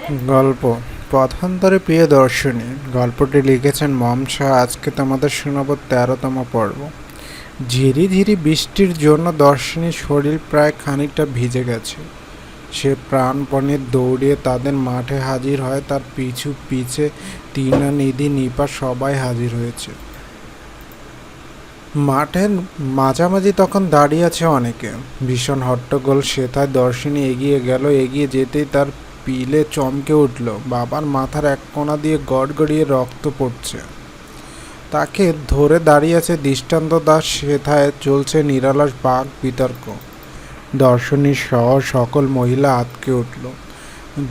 গল্প পথান্তরে প্রিয়দর্শিনী। গল্পটি লিখেছেন মম শাহ। আজকে তোমাদের শোনাব ১৩তম পর্ব। ঝিরি ঝিরি বৃষ্টির জন্য দর্শিনীর শরীর প্রায় খানিকটা ভিজে গেছে। সে প্রাণপণে দৌড়িয়ে তাদের মাঠে হাজির হয়। তার পিছু পিছে টিনা, নিধি, নিপা সবাই হাজির হয়েছে। মাঠের মাঝামাঝি তখন দাঁড়িয়ে আছে অনেকে। ভীষণ হট্টগোল। সেথায় দর্শিনী এগিয়ে গেল। এগিয়ে যেতেই তার পিলে চমকে উঠল। বাবার মাথার এক কোণা দিয়ে গড়গড়িয়ে রক্ত পড়ছে। তাকে ধরে দাঁড়িয়ে আছে দৃষ্টান্ত দাস। সেথায় চলছে নিরলস বাক বিতর্ক। দর্শনী সহ সকল মহিলা আঁতকে উঠল।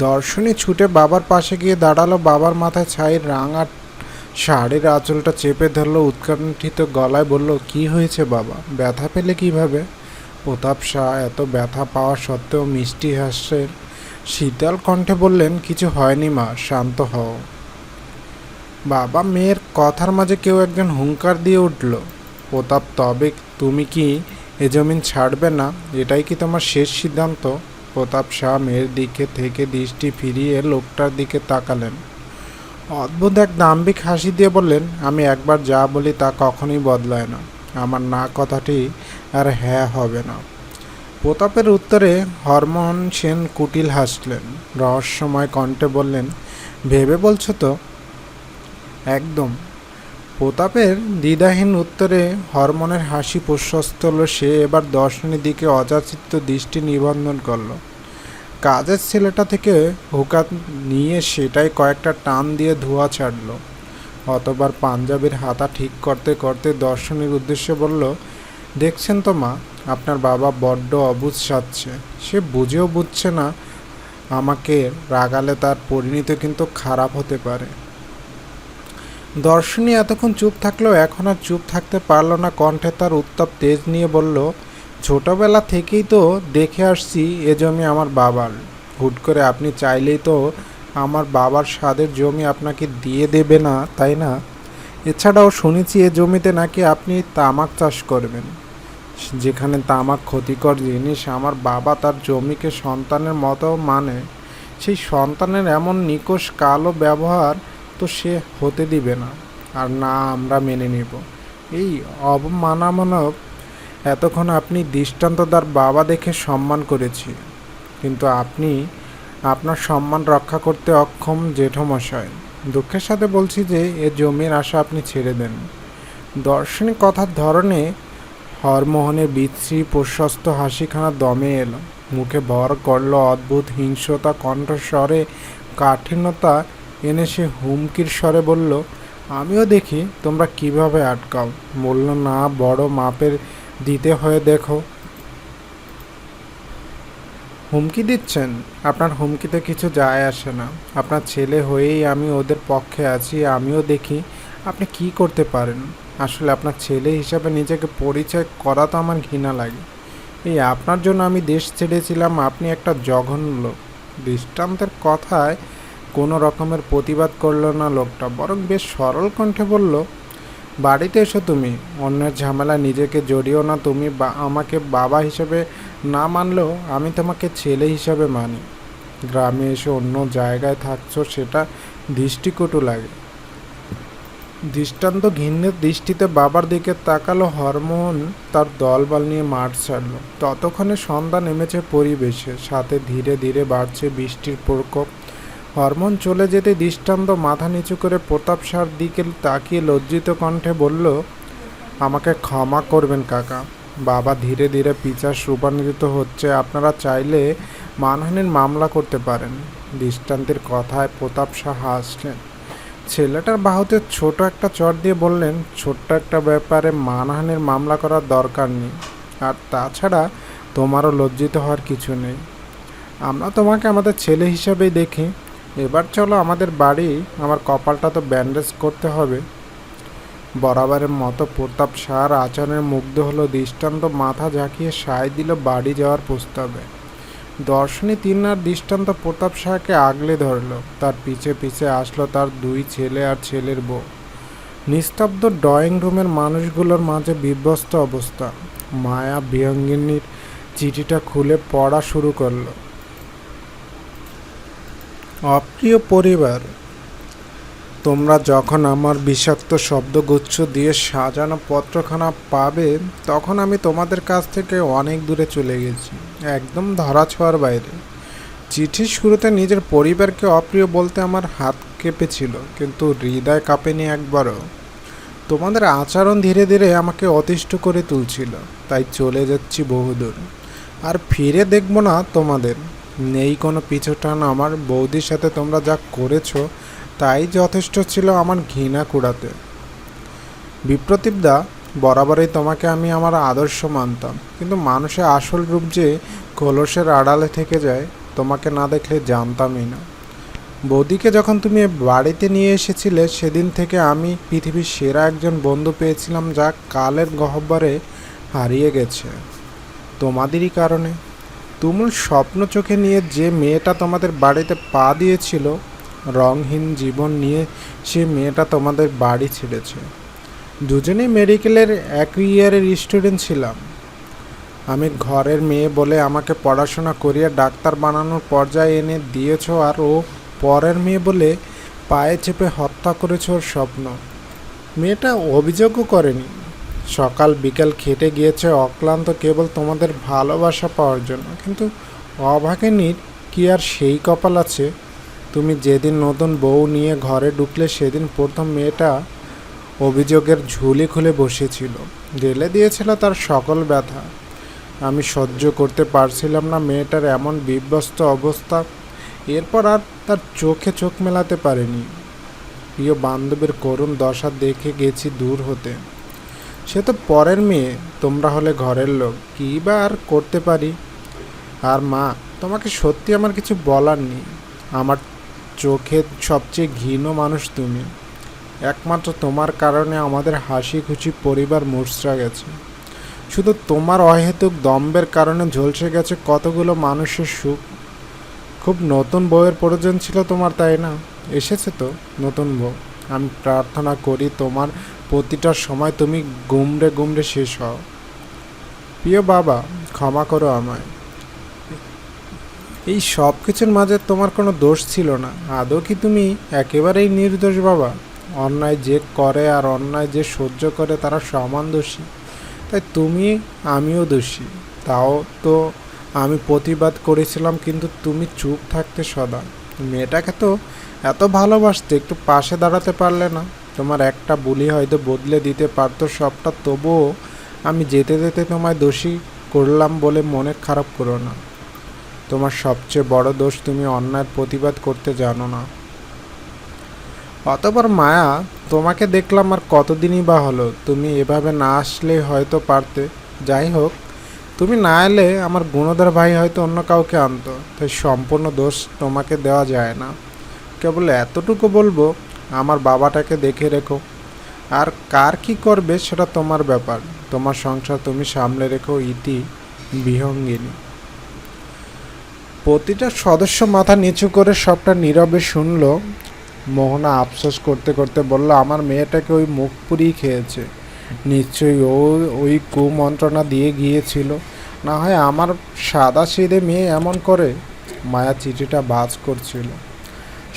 দর্শনী ছুটে বাবার পাশে গিয়ে দাঁড়ালো। বাবার মাথায় ছাই রাঙা শাড়ির আঁচলটা চেপে ধরল। উৎকণ্ঠিত গলায় বলল, কি হয়েছে বাবা? ব্যথা পেলে কিভাবে? প্রতাপ শাহ এত ব্যথা পাওয়া সত্ত্বেও মিষ্টি হাস্যের শীতল কণ্ঠে বললেন, কিছু হয়নি মা, শান্ত হও। বাবা মেয়ের কথার মাঝে কেউ একজন হুঙ্কার দিয়ে উঠল, প্রতাপ, তবে তুমি কি এ জমিন ছাড়বে না? এটাই কি তোমার শেষ সিদ্ধান্ত? প্রতাপ শাহ মেয়ের দিকে থেকে দৃষ্টি ফিরিয়ে লোকটার দিকে তাকালেন। অদ্ভুত এক দাম্ভিক হাসি দিয়ে বললেন, আমি একবার যা বলি তা কখনোই বদলায় না। আমার না কথাটি আর হ্যাঁ হবে না। প্রতাপের উত্তরে হরমোহন সেন কুটিল হাসলেন। রহস্যময় কণ্ঠে বললেন, ভেবে বলছো তো? একদম। প্রতাপের দ্বিধাহীন উত্তরে হরমোনের হাসি প্রশস্ত হলো। সে এবার দর্শনের দিকে অযাচিত দৃষ্টি নিবন্ধন করল। কাজের ছেলেটা থেকে হুকা নিয়ে সেটাই কয়েকটা টান দিয়ে ধোঁয়া ছাড়ল। অতবার পাঞ্জাবির হাতা ঠিক করতে করতে দর্শনের উদ্দেশ্যে বলল, দেখছেন তো মা, আপনার বাবা বড্ড অবুঝ সাজছে। সে বুঝেও বুঝছে না আমাকে রাগালে তার পরিণতি কিন্তু খারাপ হতে পারে। দর্শনী এতক্ষণ চুপ থাকলেও এখন আর চুপ থাকতে পারল না। কণ্ঠে তার উত্তাপ তেজ নিয়ে বলল, ছোটবেলা থেকেই তো দেখে আসছি এ জমি আমার বাবার। হুট করে আপনি চাইলেই তো আমার বাবার স্বাদের জমি আপনাকে দিয়ে দেবে না, তাই না? এছাড়াও শুনেছি এ জমিতে নাকি আপনি তামাক চাষ করবেন। যেখানে তামাক ক্ষতিকর জিনিস, আমার বাবা তার জমিকে সন্তানের মতো মানে। সেই সন্তানের এমন নিকষ কালো ব্যবহার তো সে হতে দিবে না, আর না আমরা মেনে নেব। এই অবমাননামূলক এতক্ষণ আপনি দৃষ্টান্তদার বাবা দেখে সম্মান করেছি, কিন্তু আপনি আপনার সম্মান রক্ষা করতে অক্ষম জেঠমশাই। দুঃখের সাথে বলছি যে এ জমির আশা আপনি ছেড়ে দেন। দার্শনিক কথার ধরনে হরমোহনের বিশ্রী প্রশস্ত হাসিখানা দমে এলো। মুখে ভর করল অদ্ভুত হিংস্রতা। কণ্ঠস্বরে কাঠিন্যতা এনে সে হুমকির স্বরে বলল, আমিও দেখি তোমরা কিভাবে আটকাও। বলল না, বড় মাপের দিতে হয়ে দেখো। হুমকি দিচ্ছেন? আপনার হুমকিতে কিছু যায় আসে না। আপনার ছেলে হয়েই আমি ওদের পক্ষে আছি। আমিও দেখি আপনি কি করতে পারেন। আসলে আপনার ছেলে হিসাবে নিজেকে পরিচয় করা তো আমার ঘৃণা লাগে। এই আপনার জন্য আমি দেশ ছেড়েছিলাম। আপনি একটা জঘন্য লোক। দৃষ্টান্তের কথায় কোনো রকমের প্রতিবাদ করল না লোকটা, বরং বেশ সরল কণ্ঠে বলল, বাড়িতে এসো তুমি। অন্যের ঝামেলা নিজেকে জড়িও না। তুমি আমাকে বাবা হিসেবে না মানলেও আমি তোমাকে ছেলে হিসাবে মানি। গ্রামে এসে অন্য জায়গায় থাকছো, সেটা দৃষ্টিকটু লাগে। দৃষ্টান্ত ঘৃণ্যের দৃষ্টিতে বাবার দিকে তাকালো। হরমোহন তার দলবল নিয়ে মাঠ ছাড়ল। ততক্ষণে সন্ধ্যা নেমেছে পরিবেশে, সাথে ধীরে ধীরে বাড়ছে বৃষ্টির প্রকোপ। হরমোহন চলে যেতে দৃষ্টান্ত মাথা নিচু করে প্রতাপ শাহর দিকে তাকিয়ে লজ্জিত কণ্ঠে বলল, আমাকে ক্ষমা করবেন কাকা। বাবা ধীরে ধীরে পিচাস রূপান্তরিত হচ্ছে। আপনারা চাইলে মানহানির মামলা করতে পারেন। দৃষ্টান্তের কথায় প্রতাপ শাহ হাসলেন। ছেলেটার বাহুতে ছোট একটা চট দিয়ে বললেন, ছোট্ট একটা ব্যাপারে মানহানির মামলা করার দরকার নেই। আর তাছাড়া তোমারও লজ্জিত হওয়ার কিছু নেই। আমরা তোমাকে আমাদের ছেলে হিসাবেই দেখি। এবার চলো আমাদের বাড়ি। আমার কপালটা তো ব্যান্ডেজ করতে হবে। বরাবরের মতো প্রতাপ শাহর আচরণে মুগ্ধ হলো দৃষ্টান্ত। মাথা ঝাঁকিয়ে সায় দিল বাড়ি যাওয়ার প্রস্তাবে। দর্শনী তিন্নার দৃষ্টান্ত প্রতাপ শাহকে আগলে ধরল। তার পিছে পিছে আসলো তার দুই ছেলে আর ছেলের বউ। নিস্তব্ধ ড্রয়িং রুমের মানুষগুলোর মাঝে বিধ্বস্ত অবস্থা। মায়া বিহঙ্গিনীর চিঠিটা খুলে পড়া শুরু করলো। অপ্রিয় পরিবার, তোমরা যখন আমার বিষাক্ত শব্দগুচ্ছ দিয়ে সাজানো পত্রখানা পাবে তখন আমি তোমাদের কাছ থেকে অনেক দূরে চলে গেছি, একদম ধরাছোঁয়ার বাইরে। চিঠির শুরুতে নিজের পরিবারকে অপ্রিয় বলতে আমার হাত কেঁপেছিল, কিন্তু হৃদয় কাঁপেনি একবারও। তোমাদের আচরণ ধীরে ধীরে আমাকে অতিষ্ঠ করে তুলছিল, তাই চলে যাচ্ছি বহুদূর। আর ফিরে দেখব না তোমাদের। নেই কোনো পিছুটান। আমার বৌদির সাথে তোমরা যা করেছো তাই যথেষ্ট ছিল আমার ঘৃণা কুড়াতে। বিপ্রতীপদা, বরাবরই তোমাকে আমি আমার আদর্শ মানতাম, কিন্তু মানুষের আসল রূপ যে কলসের আড়ালে থেকে যায় তোমাকে না দেখলে জানতামই না। বৌদিকে যখন তুমি বাড়িতে নিয়ে এসেছিলে সেদিন থেকে আমি পৃথিবীর সেরা একজন বন্ধু পেয়েছিলাম, যা কালের গহ্বরে হারিয়ে গেছে তোমাদেরই কারণে। তুমুল স্বপ্ন চোখে নিয়ে যে মেয়েটা তোমাদের বাড়িতে পা দিয়েছিল, রংহীন জীবন নিয়ে সে মেয়েটা তোমাদের বাড়ি ছেড়েছে। দুজনেই মেডিকেলের একই ইয়ারের স্টুডেন্ট ছিলাম। আমি ঘরের মেয়ে বলে আমাকে পড়াশোনা করিয়ে ডাক্তার বানানোর পর্যায়ে এনে দিয়েছ, আর ও পরের মেয়ে বলে পায়ে চেপে হত্যা করেছ ওর স্বপ্ন। মেয়েটা অভিযোগও করেনি, সকাল বিকাল খেটে গিয়েছে অক্লান্ত কেবল তোমাদের ভালোবাসা পাওয়ার জন্য। কিন্তু অভাগিনীর কি আর সেই কপাল আছে? তুমি যেদিন নতুন বউ নিয়ে ঘরে ঢুকলে সেদিন প্রথম মেয়েটা অভিযোগের ঝুলি খুলে বসেছিল, ঢেলে দিয়েছিল তার সকল ব্যথা। আমি সহ্য করতে পারছিলাম না মেয়েটার এমন বিধ্বস্ত অবস্থা। এরপর আর তার চোখে চোখ মেলাতে পারিনি। প্রিয় বান্ধবীর করুণ দশা দেখে গেছি দূর হতে। সে তো পরের মেয়ে, তোমরা হলে ঘরের লোক, কী বা আর করতে পারি। আর মা, তোমাকে সত্যি আমার কিছু বলার নেই। আমার চোখে সবচেয়ে ঘৃণ্য মানুষ তুমি। একমাত্র তোমার কারণে আমাদের হাসি খুশি পরিবার মুচড়ে গেছে। শুধু তোমার অহেতুক দম্ভের কারণে ঝলসে গেছে কতগুলো মানুষের সুখ। খুব নতুন বউয়ের প্রয়োজন ছিল তোমার, তাই না? এসেছে তো নতুন বউ। আমি প্রার্থনা করি তোমার প্রতিটা সময় তুমি গুমড়ে গুমড়ে শেষ হও। প্রিয় বাবা, ক্ষমা করো আমায়। এই সব কিছুর মাঝে তোমার কোনো দোষ ছিল না। আদৌ কি তুমি একেবারেই নির্দোষ বাবা? অন্যায় যে করে আর অন্যায় যে সহ্য করে তারা সমান দোষী। তাই তুমি, আমিও দোষী। তাও তো আমি প্রতিবাদ করেছিলাম, কিন্তু তুমি চুপ থাকতে সদা। মেয়েটাকে তো এত ভালোবাসতে, একটু পাশে দাঁড়াতে পারলে না? তোমার একটা বুলি হয়তো বদলে দিতে পারতো সবটা, তবুও আমি যেতে যেতে তোমায় দোষী করলাম বলে মনে খারাপ করো না। তোমার সবচেয়ে বড় দোষ তুমি অন্যায়ের প্রতিবাদ করতে জানো না। অতঃপর মায়া, তোমাকে দেখলাম আর কতদিনই বা হলো। তুমি এভাবে না আসলে হয়তো পারতে। যাই হোক, তুমি না এলে আমার গুণধর ভাই হয়তো অন্য কাউকে আনতো। তাই সম্পূর্ণ দোষ তোমাকে দেওয়া যায় না। কেবল এতটুকু বলবো, আমার বাবাটাকে দেখে রেখো। আর কার কি করবে সেটা তোমার ব্যাপার। তোমার সংসার তুমি সামলে রেখো। ইতি বিহঙ্গিনী। প্রতিটা সদস্য মাথা নিচু করে সবটা নীরবে শুনল। মোহনা আফসোস করতে করতে বলল, আমার মেয়েটাকে ওই মুখ পুরিই খেয়েছে। নিশ্চয়ই ও ওই কুমন্ত্রণা দিয়ে গিয়েছিল। না হয় আমার সাদা সিধে মেয়ে এমন করে। মায়া চিঠিটা বাজ করছিল।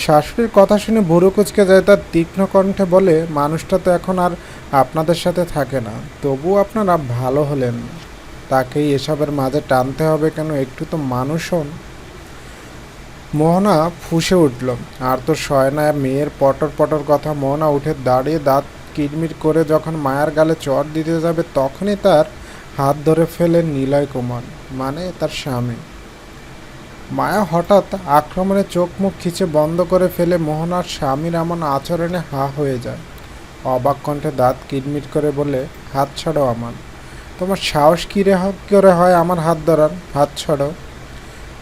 শাশুড়ির কথা শুনে ভুরু কুঁচকে যায়। তার তীক্ষ্ণ কণ্ঠে বলে, মানুষটা তো এখন আর আপনাদের সাথে থাকে না, তবু আপনারা ভালো হলেন। তাকেই এসবের মাঝে টানতে হবে কেন? একটু তো মানুষ হন। মোহনা ফুঁসে উঠল। আর তো সয় না মেয়ের পটর পটর কথা। মোহনা উঠে দাঁড়িয়ে দাঁত কিরমির করে যখন মায়ের গালে চড় দিতে যাবে তখনই তার হাত ধরে ফেলে নিলয় কুমার, মানে তার স্বামী। মায়া হঠাৎ আক্রমণে চোখ মুখ খিচে বন্ধ করে ফেলে। মোহনার স্বামীর এমন আচরণে হা হয়ে যায়। অবাক কণ্ঠে দাঁত কিরমির করে বলে, হাত ছাড়ো আমার। তোমার সাহস কী করে হয় আমার হাত ধরার? হাত ছাড়ো।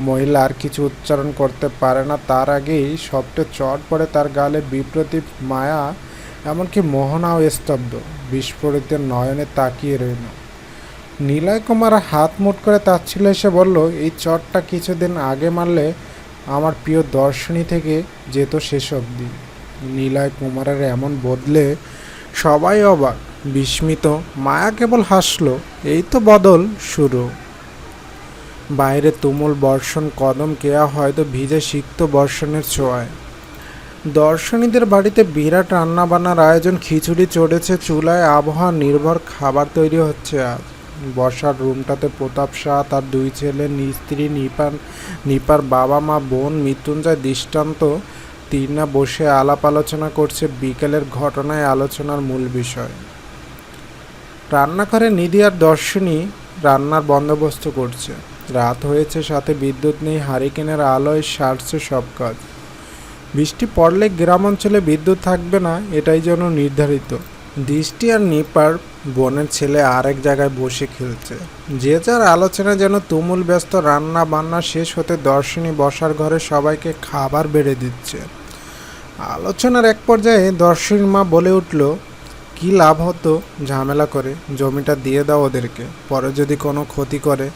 মহিলা আর কিছু উচ্চারণ করতে পারে না, তার আগেই সবটে চট পড়ে তার গালে। বিপ্রতীপ, মায়া, এমনকি মোহনাও স্তব্ধ, বিস্ফোরিত নয়নে তাকিয়ে রইল। নিলয় কুমার হাত মুট করে তাচ্ছিল এসে বলল, এই চটটা কিছুদিন আগে মারলে আমার প্রিয় দর্শনী থেকে যেত শেষ অবধি। নিলয় কুমারের এমন বদলে সবাই অবাক, বিস্মিত। মায়া কেবল হাসল। এই তো বদল শুরু। বাইরে তুমুল বর্ষণ, কদম কেয়া হয়তো ভিজে সিক্ত বর্ষণের ছোঁয়ায়। দর্শনীদের বাড়িতে বিরাট রান্নাবান্নার আয়োজন, খিচুড়ি চড়েছে চুলায়, আবহাওয়া নির্ভর খাবার তৈরি হচ্ছে আজ। বসার রুমটাতে প্রতাপ শাহ, তার দুই ছেলে, স্ত্রী নিপার বাবা মা, বোন, মৃত্যুঞ্জয়, দৃষ্টান্ত, তিন্না বসে আলাপ আলোচনা করছে বিকেলের ঘটনায় আলোচনার মূল বিষয়। রান্নাঘরে নিধি আর দর্শনী রান্নার বন্দোবস্ত করছে। রাত হয়েছে, সাথে বিদ্যুৎ নেই, হারিকেনের আলোয় সারছে সব কাজ। বৃষ্টি পড়লে গ্রাম অঞ্চলে বিদ্যুৎ থাকবে না, এটাই যেন নির্ধারিত। দৃষ্টি আর নিপার বোনের ছেলে আরেক জায়গায় বসে খেলছে। যে যার আলোচনা যেন তুমুল ব্যস্ত। রান্না বান্না শেষ হতে দর্শনী বসার ঘরে সবাইকে খাবার বেড়ে দিচ্ছে। আলোচনার এক পর্যায়ে দর্শনীর মা বলে উঠল, কি লাভ হতো ঝামেলা করে, জমিটা দিয়ে দাও ওদেরকে, পরে যদি কোনো ক্ষতি করে।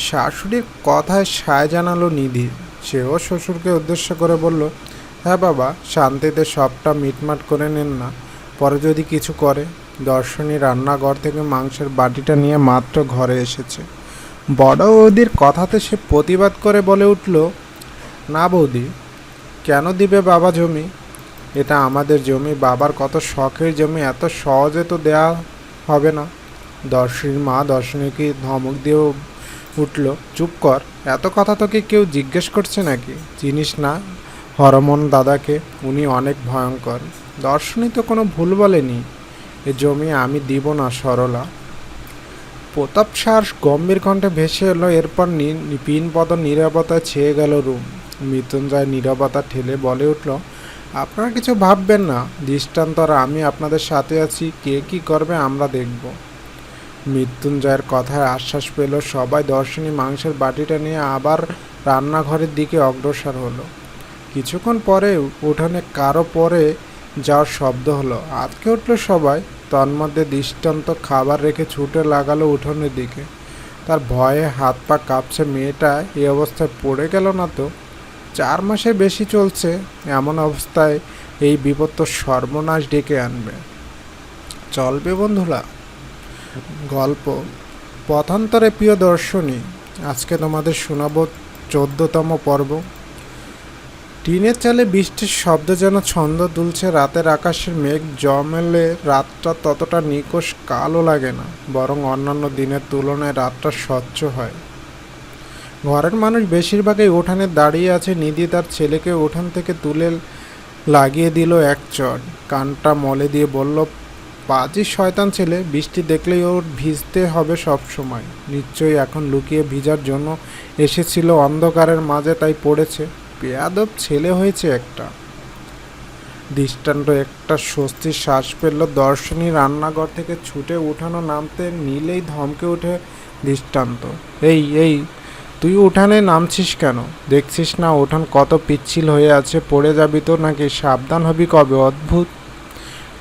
শাশুড়ির কথায় সায় জানালো নিধি। সেও শ্বশুরকে উদ্দেশ্য করে বলল, হ্যাঁ বাবা, শান্তিতে সবটা মিটমাট করে নেন না, পরে যদি কিছু করে। দর্শনী রান্নাঘর থেকে মাংসের বাটিটা নিয়ে মাত্র ঘরে এসেছে। বড় বৌদির কথাতে সে প্রতিবাদ করে বলে উঠল, না বৌদি, কেন দিবে বাবা জমি? এটা আমাদের জমি, বাবার কত শখের জমি, এত সহজে তো দেয়া হবে না। দর্শনীর মা দর্শনীকে ধমক দিয়ে উঠল, চুপ কর, এত কথা তোকে কেউ জিজ্ঞেস করছে নাকি? চিনিস না হরমোহন দাদাকে? উনি অনেক ভয়ঙ্কর। দর্শনী তো কোনো ভুল বলেনি, এ জমি আমি দিব না সরলা। প্রতাপ শাহ গম্ভীর কণ্ঠে ভেসে এলো। এরপর পিনপদ নীরবতায় ছেয়ে গেল রুম। মৃত্যুঞ্জয় নীরবতা ঠেলে বলে উঠল, আপনারা কিছু ভাববেন না, দৃষ্টান্ত আর আমি আপনাদের সাথে আছি, কে কি করবে আমরা দেখব। মৃত্যুঞ্জয়ের কথায় আশ্বাস পেল সবাই। দর্শনী মাংসের বাটিটা নিয়ে আবার রান্নাঘরের দিকে অগ্রসর হলো। কিছুক্ষণ পরে উঠোনে কারো পরে যাওয়ার শব্দ হলো। আটকে উঠল সবাই। তন্মধ্যে দৃষ্টান্ত খাবার রেখে ছুটে লাগালো উঠোনের দিকে। তার ভয়ে হাত পা কাঁপছে। মেয়েটা এই অবস্থায় পড়ে গেল না তো? 4 মাসের বেশি চলছে। এমন অবস্থায় এই বিপদ তো সর্বনাশ ডেকে আনবে। চলবে বন্ধুরা গল্প পথান্তরে। প্রিয় দর্শনী, আজকে তোমাদের শোনাবো 14তম পর্ব। টিনের চালে বৃষ্টির শব্দ যেন ছন্দ তুলছে। রাতের আকাশের মেঘ জমেলে রাতটা ততটা নিকষ কালো লাগে না, বরং অন্যান্য দিনের তুলনায় রাতটা স্বচ্ছ হয়। ঘরের মানুষ বেশিরভাগই উঠানে দাঁড়িয়ে আছে। নিধি তার ছেলেকে উঠান থেকে তুলে লাগিয়ে দিল এক চড়। কানটা মলে দিয়ে বলল, পাজি শয়তান ছেলে, বৃষ্টি দেখলেই ওর ভিজতে হবে সব সময়। নিশ্চয়ই এখন লুকিয়ে ভিজার জন্য এসেছিল অন্ধকারের মাঝে, তাই পড়েছে। বেয়াদব ছেলে হয়েছে একটা। দৃষ্টান্ত একটা স্বস্তির শ্বাস ফেলল। দর্শনী রান্নাঘর থেকে ছুটে উঠানো নামতে নিলেই ধমকে উঠে দৃষ্টান্ত, এই এই তুই উঠানে নামছিস কেন? দেখছিস না উঠান কত পিচ্ছিল হয়ে আছে, পড়ে যাবি তো নাকি? সাবধান হবি কবে? অদ্ভুত।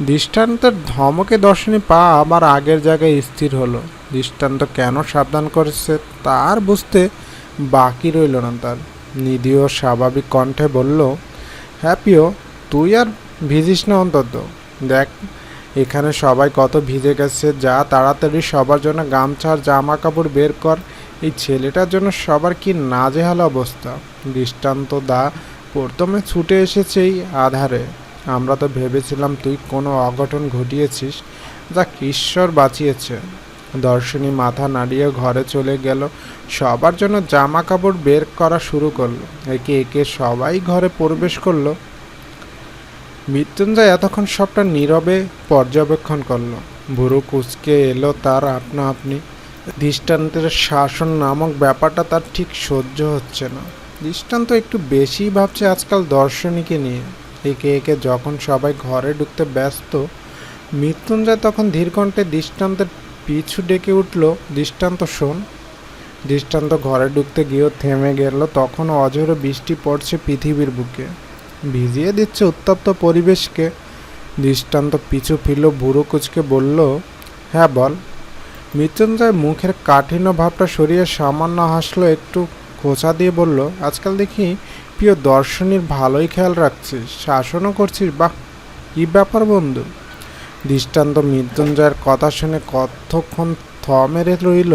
দৃষ্টান্তের ধমকে দর্শনী পা আবার আগের জায়গায় স্থির হলো। দৃষ্টান্ত কেন সাবধান করেছে তার বুঝতে বাকি রইল না তার। নিধিও স্বাভাবিক কণ্ঠে বলল, হ্যাঁ প্রিয়, তুই আর ভিজিস না অন্তত। দেখ এখানে সবাই কত ভিজে গেছে, যা তাড়াতাড়ি সবার জন্য গামছা আর জামা কাপড় বের কর। এই ছেলেটার জন্য সবার কি নাজেহাল অবস্থা। দৃষ্টান্ত দা প্রথমে ছুটে এসেছে এই আধারে। আমরা তো ভেবেছিলাম তুই কোনো অঘটন ঘটিয়েছিস, যা ঈশ্বর বাঁচিয়েছে। দর্শনী মাথা নাড়িয়ে ঘরে চলে গেল। সবার জন্য জামা কাপড় বের করা শুরু করলো। একে একে সবাই ঘরে প্রবেশ করলো। মৃত্যুঞ্জয় এতক্ষণ সবটা নীরবে পর্যবেক্ষণ করলো। ভুরু কুঁচকে এলো তার আপনা আপনি। দৃষ্টান্তের শাসন নামক ব্যাপারটা তার ঠিক সহ্য হচ্ছে না। দৃষ্টান্ত একটু বেশিই ভাবছে আজকাল দর্শনীকে নিয়ে। একে একে যখন সবাই ঘরে ঢুকতে ব্যস্ত, মৃত্যুঞ্জয় তখন ধীরকণ্ঠে দৃষ্টান্তের পিছু ডেকে উঠল, দৃষ্টান্ত শোন। দৃষ্টান্ত ঘরে ঢুকতে গিয়েও থেমে গেল। তখনও অঝোরে বৃষ্টি পড়ছে পৃথিবীর বুকে, ভিজিয়ে দিচ্ছে উত্তপ্ত পরিবেশকে। দৃষ্টান্ত পিছু ফিরল, বুড়ো কুচকে বলল, হ্যাঁ বল। মৃত্যুঞ্জয় মুখের কাঠিন্য ভাবটা সরিয়ে সামান্য হাসলো, একটু খোঁচা দিয়ে বলল, আজকাল দেখি প্রিয় দর্শনীর ভালোই খেয়াল রাখছিস, শাসনও করছিস, বাহ কী ব্যাপার বন্ধু। দৃষ্টান্ত মৃত্যুঞ্জয়ের কথা শুনে কতক্ষণ থ মেরে রইল,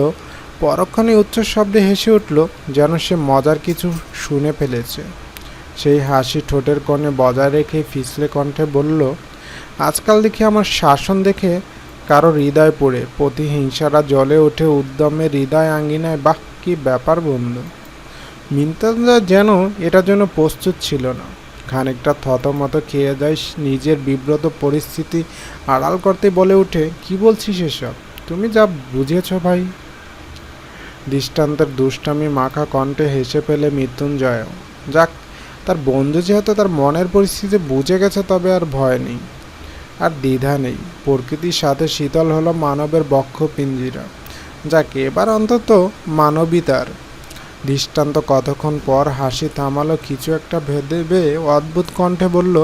পরক্ষণে উচ্চ শব্দে হেসে উঠল, যেন সে মজার কিছু শুনে ফেলেছে। সেই হাসি ঠোঁটের কোণে বজায় রেখে ফিসলে কণ্ঠে বলল, আজকাল দেখি আমার শাসন দেখে কারো হৃদয় পড়ে প্রতিহিংসারা জ্বলে ওঠে উদ্যমে হৃদয় আঙ্গিনায়। বাহ, কি ব্যাপার বন্ধু! মৃত্যুঞ্জয় যেন এটার জন্য প্রস্তুত ছিল না। খানিকটা থতমত খেয়ে যায়, নিজের বিব্রত পরিস্থিতি আড়াল করতে বলে ওঠে, কি বলছিস এসব? তুমি যা বুঝেছ ভাই। দৃষ্টান্তের দুষ্টামি মাখা কণ্ঠে হেসে ফেলে মৃত্যুঞ্জয়। যাক, তার বন্ধু যেহেতু তার মনের পরিস্থিতি বুঝে গেছে, তবে আর ভয় নেই, আর দ্বিধা নেই। প্রকৃতির সাথে শীতল হলো মানবের বক্ষ পিঞ্জিরা। যাক, এবার অন্তত মানবিতার দৃষ্টান্ত। কতক্ষণ পর হাসি থামালো, কিছু একটা ভেবে অদ্ভুত কণ্ঠে বলল,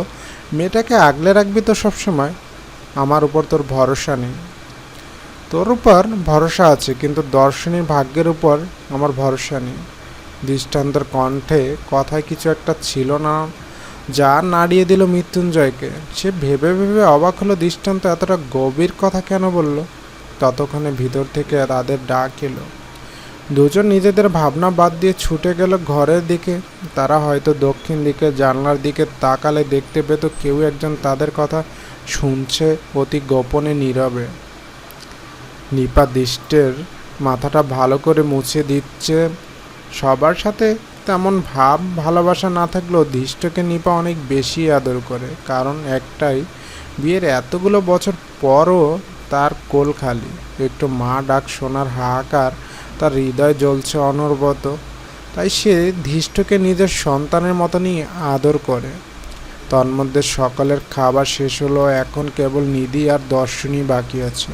মেয়েটাকে আগলে রাখবি তো সবসময়? আমার উপর তোর ভরসা নেই। তোর উপর ভরসা আছে, কিন্তু দর্শনীর ভাগ্যের উপর আমার ভরসা নেই। দৃষ্টান্তের কণ্ঠে কথায় কিছু একটা ছিল না, যা নাড়িয়ে দিল মৃত্যুঞ্জয়কে। সে ভেবে ভেবে অবাক হলো, দৃষ্টান্ত এতটা গভীর কথা কেন বলল। ততক্ষণে ভিতর থেকে তাদের ডাক এলো। দুজন নিজেদের ভাবনা বাদ দিয়ে ছুটে গেল ঘরের দিকে। তারা হয়তো দক্ষিণ দিকে জানলার দিকে তাকালে দেখতে পেত কেউ একজন তাদের কথা শুনছে অতি গোপনে নীরবে। নিপা দৃষ্টের মাথাটা ভালো করে মুছে দিচ্ছে। সবার সাথে তেমন ভাব ভালোবাসা না থাকলেও দৃষ্টকে নিপা অনেক বেশি আদর করে। কারণ একটাই, বিয়ের এতগুলো বছর পরও তার কোল খালি। একটু মা ডাক শোনার হাহাকার তার হৃদয় জ্বলছে অনবরত। তাই সে ধৃষ্টকে নিজের সন্তানের মতনই আদর করে। তন্মধ্যে সকলের খাবার শেষ হলো, এখন কেবল নিধি আর দর্শনী বাকি আছে।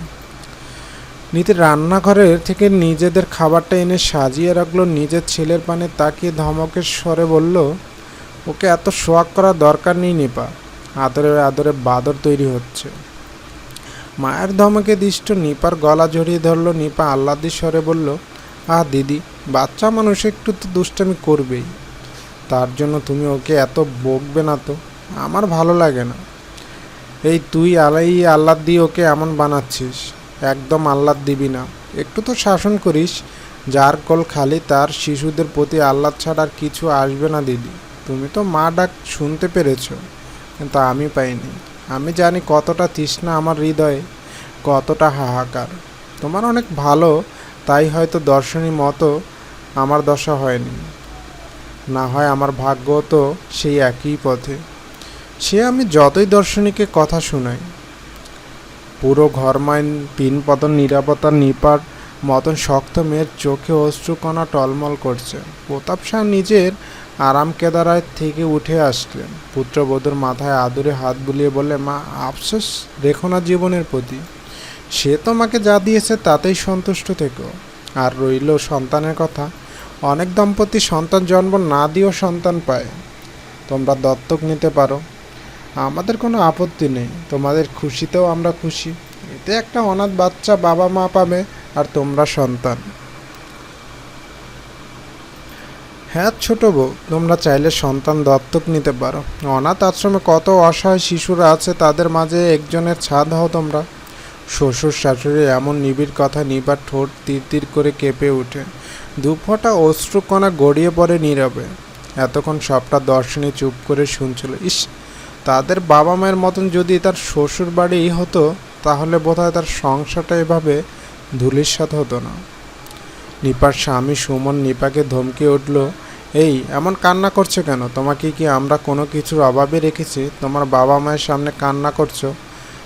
নিধি রান্নাঘরের থেকে নিজেদের খাবারটা এনে সাজিয়ে রাখলো, নিজের ছেলের পানে তাকিয়ে ধমকের স্বরে বলল, ওকে এত শোয়াক করার দরকার নেই নিপা, আদরে আদরে বাদর তৈরি হচ্ছে। মায়ের ধমকে দৃষ্ট নিপার গলা জড়িয়ে ধরল। নিপা আহ্লাদি স্বরে বলল, দিদি, বাচ্চা মানুষ একটু তো দুষ্টামি করবেই, তার জন্য তুমি ওকে এত বকবে না তো, আমার ভালো লাগে না। এই তুই আহ্লাদ দিয়ে ওকে এমন বানাচ্ছিস, একদম আহ্লাদ দিবি না, একটু তো শাসন করিস। যার কোল খালি তার শিশুদের প্রতি আহ্লাদ ছাড়া আর কিছু আসবে না দিদি। তুমি তো মা ডাক শুনতে পেরেছ, কিন্তু আমি পাইনি। আমি জানি কতটা তৃষ্ণা আমার হৃদয়ে, কতটা হাহাকার। তোমার অনেক ভালো, তাই হয়তো দর্শনী মতো আমার দশা হয়নি। না হয় আমার ভাগ্য তো সেই একই পথে। সে আমি যতই দর্শনীকে কথা শোনাই। পুরো ঘরময় পিনপতন নিরাপত্তার নিপার মতন শক্ত মেয়ের চোখে অশ্রুকণা টলমল করছে। প্রতাপ শাহ নিজের আরাম কেদারায় থেকে উঠে আসলেন। পুত্রবধূর মাথায় আদরে হাত বুলিয়ে বলে, মা, আফসোস রেখো না জীবনের প্রতি। সে তোমাকে যা দিয়েছে তাতেই সন্তুষ্ট থেকো। আর রইল সন্তানের কথা, অনেক দম্পতি সন্তান জন্ম না দিয়েও সন্তান পায়। তোমরা দত্তক নিতে পারো, আমাদের কোনো আপত্তি নেই। তোমাদের খুশিতেও আমরা খুশি। এতে একটা অনাথ বাচ্চা বাবা মা পাবে, আর তোমরা সন্তান। হ্যাঁ ছোট বউ, তোমরা চাইলে সন্তান দত্তক নিতে পারো। অনাথ আশ্রমে কত অসহায় শিশুরা আছে, তাদের মাঝে একজনের ছাদ হও তোমরা। শ্বশুর শাশুড়ি এমন নিবিড় কথা নিবার ঠোঁট তীর তীর করে কেঁপে ওঠে। দুফোঁটা অশ্রুকণা গড়িয়ে পড়ে নীরবে। এতক্ষণ সবটা দর্শনী চুপ করে শুনছিল। ইস, তাদের বাবা মায়ের মতন যদি তার শ্বশুর বাড়ি হতো, তাহলে বোধহয় তার সংসারটা এভাবে ধূলিসাৎ হতো না। নিপার স্বামী সুমন নিপাকে ধমকে উঠল, এই এমন কান্না করছো কেন? তোমাকে কি আমরা কোনো কিছুর অভাবে রেখেছি? তোমার বাবা মায়ের সামনে কান্না করছো,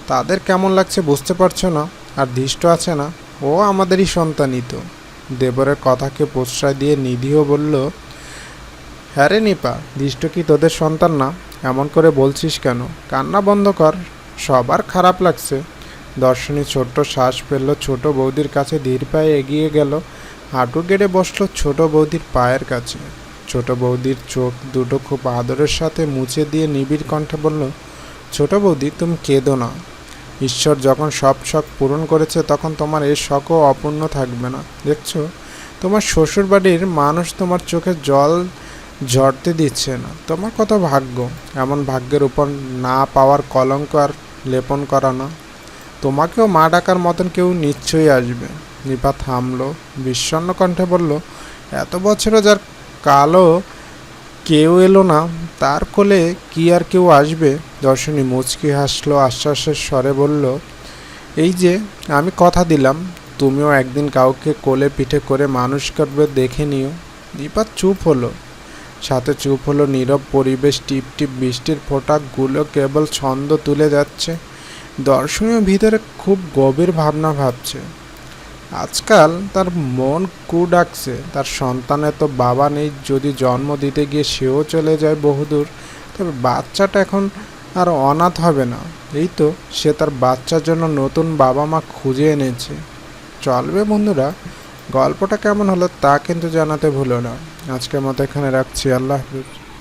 তাদের কেমন লাগছে বুঝতে পারছো না? আর ধৃষ্ট আছে না, ও আমাদেরই সন্তানই তো। দেবরের কথাকে প্রশ্রয় দিয়ে নিধিও বলল, হ্যাঁ রে নিপা, ধৃষ্ট কি তোদের সন্তান না? এমন করে বলছিস কেন? কান্না বন্ধ কর, সবার খারাপ লাগছে। দর্শনী ছোট্ট শ্বাস ফেলল, ছোট বৌদির কাছে ধীর পায়ে এগিয়ে গেল, হাঁটু গেড়ে বসলো ছোট বৌদির পায়ের কাছে। ছোট বৌদির চোখ দুটো খুব আদরের সাথে মুছে দিয়ে নিবিড় কণ্ঠে বলল, ছোট বৌদি, তুমি কেঁদো না। ঈশ্বর যখন সব শখ পূরণ করেছে, তখন তোমার এই শখও অপূর্ণ থাকবে না। দেখছো, তোমার শ্বশুরবাড়ির মানুষ তোমার চোখে জল ঝরতে দিচ্ছে না। তোমার কত ভাগ্য। এমন ভাগ্যের উপর না পাওয়ার কলঙ্ক আর লেপন করা না। তোমাকেও মা ডাকার মতন কেউ নিশ্চয়ই আসবে। নিপা থামলো, বিষণ্ণ কণ্ঠে বলল, এত বছরও যার কালো কেউ এলো না, তার কোলে কি আর কেউ আসবে? দর্শনী মুচকি হাসলো, আশ্বাসের স্বরে বলল, এই যে আমি কথা দিলাম, তুমিও একদিন কাউকে কোলে পিঠে করে মানুষ করবে, দেখে নিও। নিপা চুপ হলো, সাথে চুপ হলো নীরব পরিবেশ। টিপ টিপ বৃষ্টির ফোঁটাগুলো কেবল ছন্দ তুলে যাচ্ছে। দর্শনীয় ভিতরে খুব গভীর ভাবনা ভাবছে। আজকাল তার মন কু ডাকছে, তার সন্তানের তো বাবা নেই, যদি জন্ম দিতে গিয়ে সেও চলে যায় বহুদূর, তবে বাচ্চাটা এখন আর অনাথ হবে না। এই তো সে তার বাচ্চার জন্য নতুন বাবা মা খুঁজে এনেছে। চলবে বন্ধুরা, গল্পটা কেমন হলো তা কিন্তু জানাতে ভুলো না। আজকের মতো এখানে রাখছি। আল্লাহ হাফিজ।